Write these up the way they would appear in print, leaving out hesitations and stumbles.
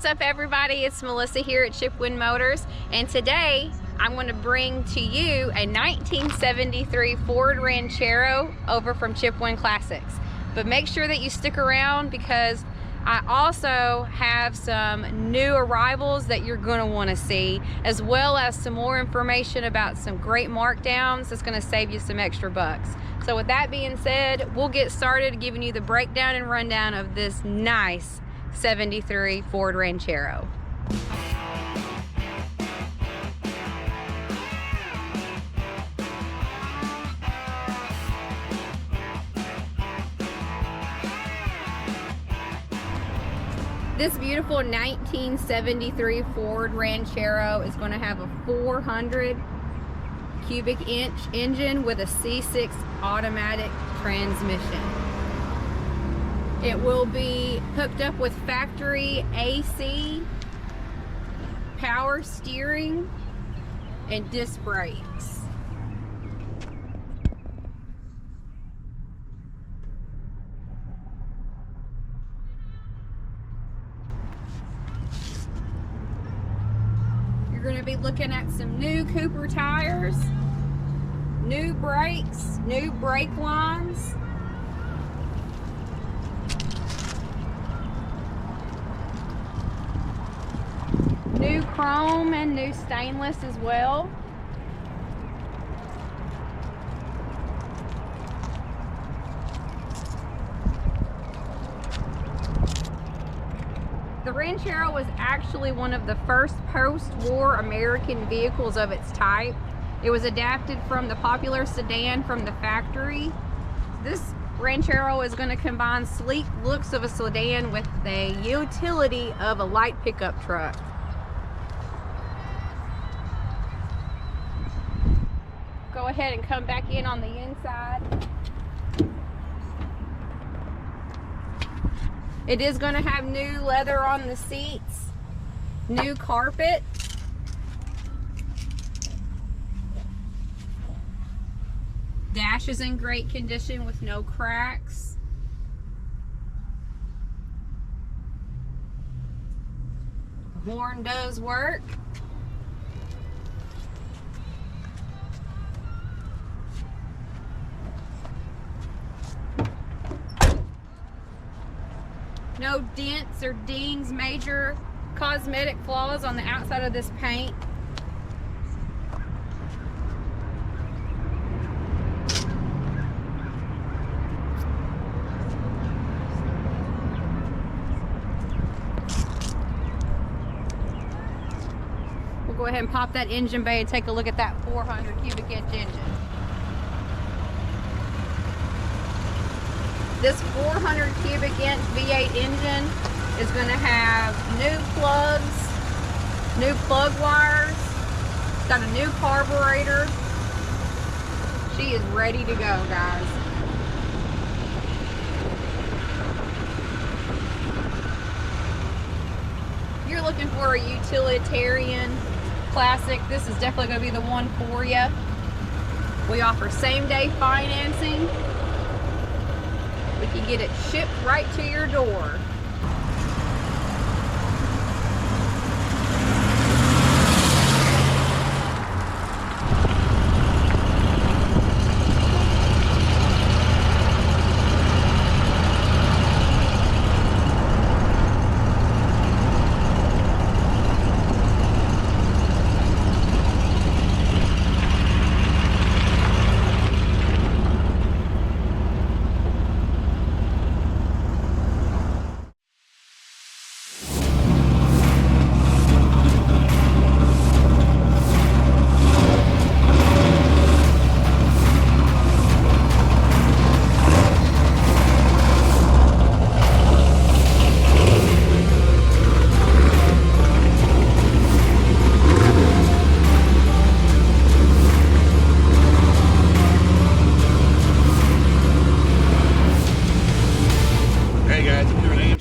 What's up, everybody? It's Melissa here at Chip Wynn Motors, and today I'm going to bring to you a 1973 Ford Ranchero over from Chip Wynn Classics. But make sure that you stick around because I also have some new arrivals that you're going to want to see, as well as some more information about some great markdowns that's going to save you some extra bucks. So with that being said, we'll get started giving you the breakdown and rundown of this nice 73 Ford Ranchero. This beautiful 1973 Ford Ranchero is going to have a 400 cubic inch engine with a C6 automatic transmission. It will be hooked up with factory AC, power steering, and disc brakes. You're going to be looking at some new Cooper tires, new brakes, new brake lines, new chrome and new stainless as well. The Ranchero was actually one of the first post-war American vehicles of its type. It was adapted from the popular sedan from the factory. This Ranchero is going to combine sleek looks of a sedan with the utility of a light pickup truck. Go ahead and come back in on the inside. It is going to have new leather on the seats, new carpet, dash is in great condition with no cracks. The horn does work. No dents or dings, major cosmetic flaws on the outside of this paint. We'll go ahead and pop that engine bay and take a look at that 400 cubic inch engine. This 400 cubic inch V8 engine is going to have new plugs, new plug wires, it's got a new carburetor. She is ready to go, guys. If you're looking for a utilitarian classic, this is definitely going to be the one for you. We offer same-day financing. We can get it shipped right to your door.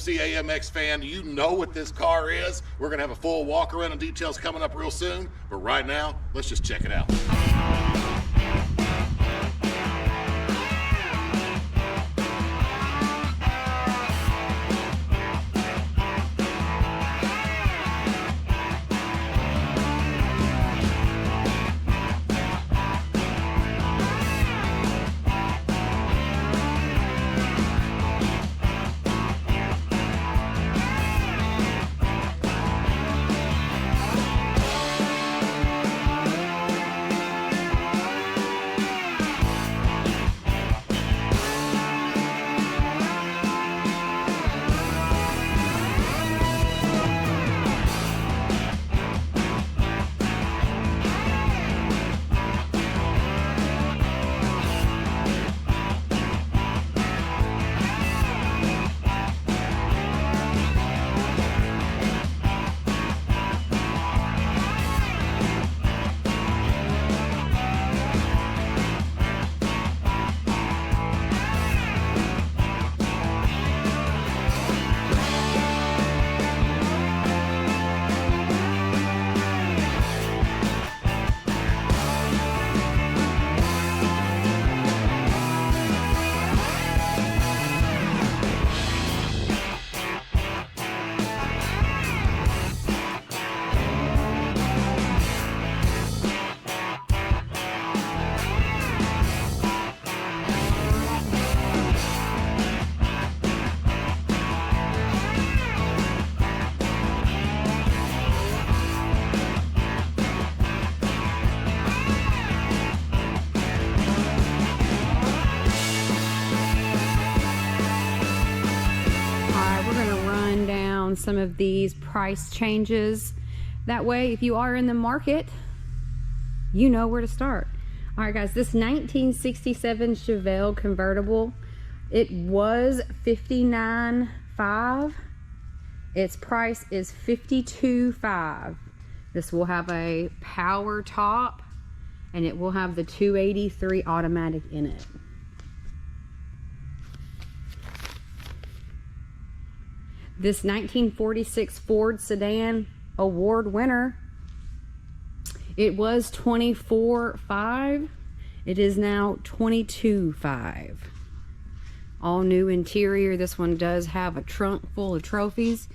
AMC AMX fan, you know what this car is. We're gonna have a full walk around and details coming up real soon, but right now, let's just check it out. some of these price changes. That way, if you are in the market, you know where to start. All right, guys, this 1967 Chevelle convertible, it was $59,500. Its price is $52,500. This will have a power top, and it will have the 283 automatic in it. This 1946 Ford sedan award winner, it was $24,500. It is now $22,500. All new interior. This one does have a trunk full of trophies.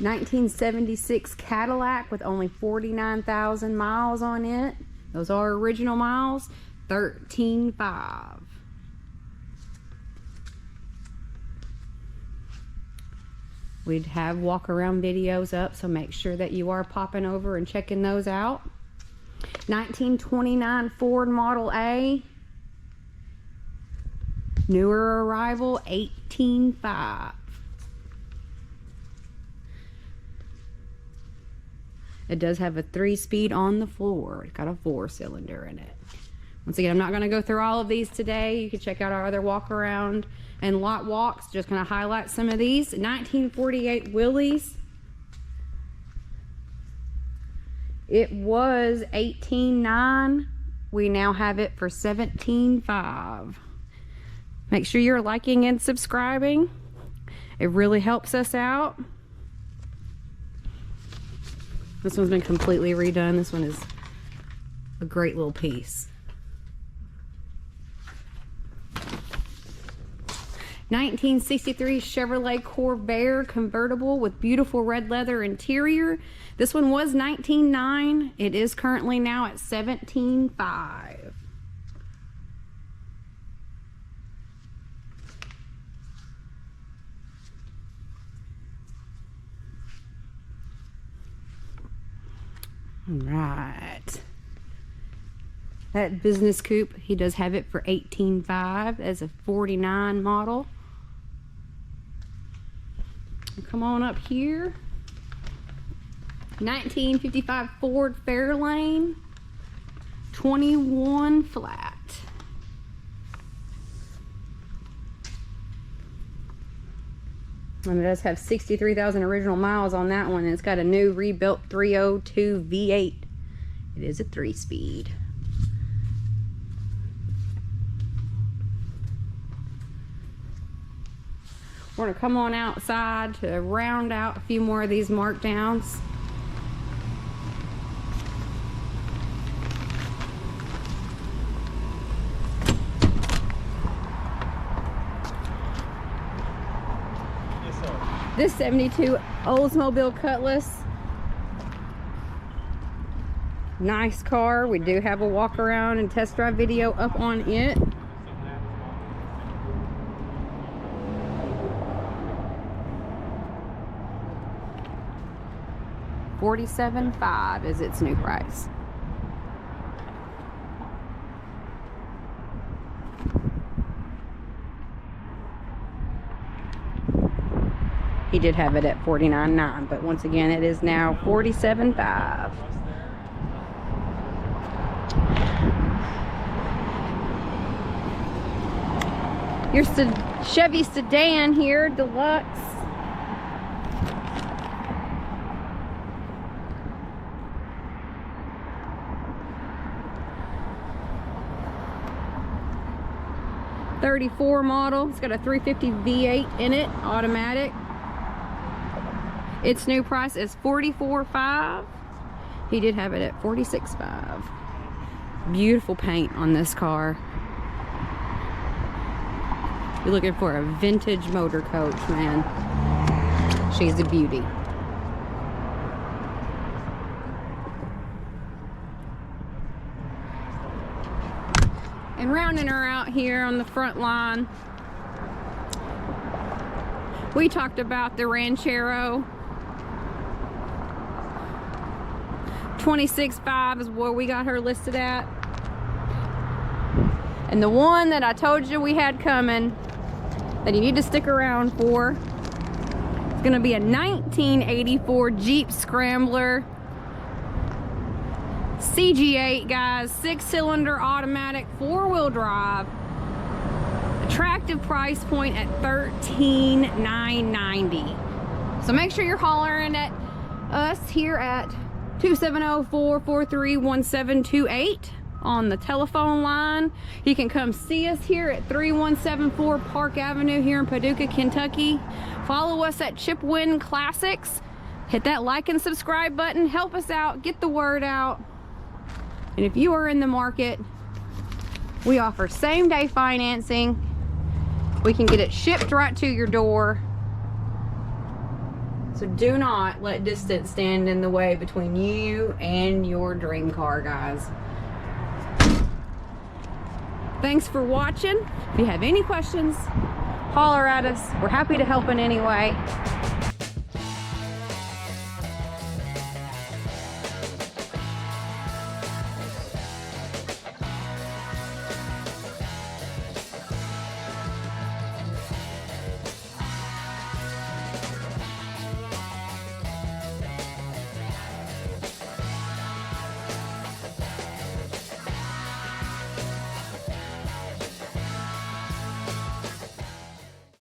'76 Cadillac with only 49,000 miles on it. Those are original miles. $13,500. We'd have walk around videos up, so make sure that you are popping over and checking those out. 1929 Ford Model A, newer arrival, $18,500. It does have a 3-speed on the floor. It's got a 4-cylinder in it. Once again, I'm not going to go through all of these today. You can check out our other walk around and lot walks. Just going to highlight some of these. 1948 Willys. It was $18,900. We now have it for $17,500. Make sure you're liking and subscribing. It really helps us out. This one's been completely redone. This one is a great little piece. 1963 Chevrolet Corvair convertible with beautiful red leather interior. This one was $19,900. It is currently now at $17,500. All right. That business coupe, he does have it for $18,500 as a 49 model. Come on up here. 1955 Ford Fairlane, 21 flat. And it does have 63,000 original miles on that one, and it's got a new rebuilt 302 V8. It is a 3-speed. We're going to come on outside to round out a few more of these markdowns. Yes, sir. This 72 Oldsmobile Cutlass. Nice car. We do have a walk around and test drive video up on it. $47,500 is its new price. He did have it at $49,900, but once again, it is now $47,500. Your Chevy sedan here, deluxe. '34 model. It's got a 350 V8 in it, automatic. Its new price is $44,500. He did have it at $46,500. Beautiful paint on this car. You're looking for a vintage motor coach, man. She's a beauty. And rounding her out here on the front line, we talked about the Ranchero. $26,500 is where we got her listed at. And the one that I told you we had coming that you need to stick around for, it's gonna be a 1984 Jeep Scrambler. CG8, guys, 6-cylinder automatic, 4-wheel drive. Attractive price point at $13,990. So make sure you're hollering at us here at 270-443-1728 on the telephone line. You can come see us here at 3174 Park Avenue here in Paducah, Kentucky. Follow us at Chip Wynn Classics. Hit that like and subscribe button. Help us out. Get the word out. And if you are in the market, we offer same-day financing. We can get it shipped right to your door. So do not let distance stand in the way between you and your dream car, guys. Thanks for watching. If you have any questions, holler at us. We're happy to help in any way.